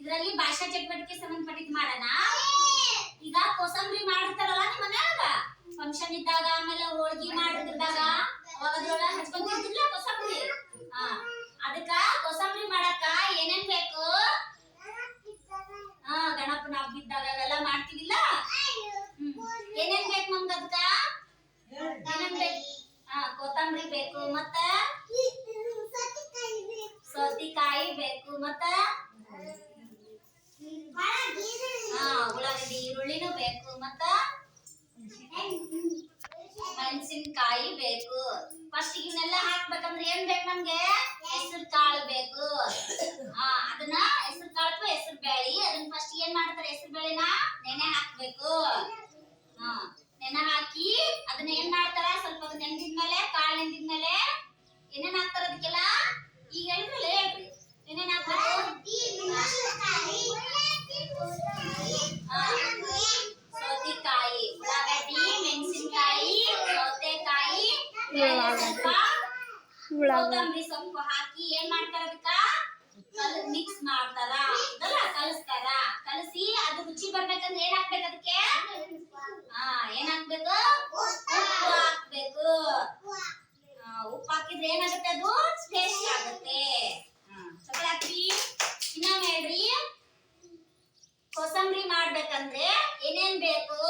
ಇದರಲ್ಲಿ ಭಾಷಾ ಚಟುವಟಿಕೆ ಸಂಬಂಧಪಟ್ಟಿದ್ದು ಮಾಡೋಣ. ಈಗ ಕೋಸಂಬರಿ ಮಾಡ್ತಾರಲ್ಲ ನಿಮ್ಮ ಮನ್ಯಾಗ ಫಂಕ್ಷನ್ ಇದ್ದಾಗ, ಆಮೇಲೆ ಹೋಳಿಗೆ ಮಾಡಿದ್ರದಾಗ ಅವಾಗ ಅದ್ರೊಳಗೆ ಹಚ್ಕೊಂತಿರ್ತಿಲ್ಲ ಕೋಸಂಬರಿ. ಅದಕ್ಕ ಕೋಸಂಬರಿ ಮಾಡಕ್ಕ ಏನೇನ್ ಬೇಕು? ಗಣಪನ ಹಬ್ಬ ಇದ್ದಾಗ ಅವೆಲ್ಲ ಮಾಡ್ತೀವಿಲ್ಲ. ಏನೇನ್ ಬೇಕು ನಮ್ಗೆ? ಅದಕ್ಕ ಏನೇನ್ ಬೇಕು? ಕೊತ್ತಂಬರಿ ಬೇಕು, ಮತ್ತ ಸೌತೆಕಾಯಿ ಬೇಕು, ಮತ್ತ ಉಳ್ಳಾಗಡ್ಡಿ ಈರುಳ್ಳಿನೂ ಬೇಕು, ಮತ್ತ ಮೆಣಸಿನಕಾಯಿ ಬೇಕು. ಫಸ್ಟ್ ಇವನ್ನೆಲ್ಲ ಹಾಕ್ಬೇಕಂದ್ರೆ ಏನ್ ಬೇಕು ನಮ್ಗೆ? ಹೆಸರು ಕಾಳು ಬೇಕು. ಅದನ್ನ ಹೆಸರು ಕಾಳು ಅಥವಾ ಹೆಸರು ಬೇಳೆ, ಅದನ್ನ ಫಸ್ಟ್ ಏನ್ ಮಾಡ್ತಾರೆ? ಹೆಸರು ಬೇಳೆನ ನೆನೆ ಹಾಕ್ಬೇಕು. ನೆನೆ ಹಾಕಿ ಅದನ್ನ ಏನ್ ಮಾಡ್ತಾರ? ಸ್ವಲ್ಪ ನೆಂದಿದ್ಮೇಲೆ, ಕಾಳು ನೆಂದಿದ್ಮೇಲೆ ಏನೇನ್ ಹಾಕ್ತಾರ ಅದಕ್ಕೆಲ್ಲ? ಈಗ ಹೇಳಿದ್ರಲ್ಲ, ಹೇಳ್ರಿ ಏನೇನ್ ಹಾಕ್ಬೇಕು? ಸೌತೆಕಾಯಿ, ಉಳ್ಳಾಗಡ್ಡಿ, ಮೆಣಸಿನಕಾಯಿ, ಸೌತೆಕಾಯಿ, ಸ್ವಲ್ಪ ಕೊತ್ತಂಬರಿ ಸೊಪ್ಪು ಹಾಕಿ ಏನ್ ಮಾಡ್ತಾರ? ಅದಕ್ಕ ಮಿಕ್ಸ್ ಮಾಡ್ತಾರ, ಕಲಿಸ್ತಾರ. ಕಲಸಿ ಅದು ರುಚಿ ಬರ್ಬೇಕಂದ್ರೆ ಏನ್ ಹಾಕ್ಬೇಕು? ಅದಕ್ಕೆ ಏನ್ ಹಾಕ್ಬೇಕು? ಉಪ್ಪು ಹಾಕ್ಬೇಕು. ಉಪ್ಪು ಹಾಕಿದ್ರೆ ಏನಾಗುತ್ತೆ? ಅದು ಟೇಸ್ಟ್ ಆಗುತ್ತೆ. ಚಪಾತಿ ಇನ್ನೊಮ್ಮೆ ಹೇಳ್ರಿ. ಕೋಸಂಬರಿ ಮಾಡ್ಬೇಕಂದ್ರೆ ಏನೇನ್ ಬೇಕು?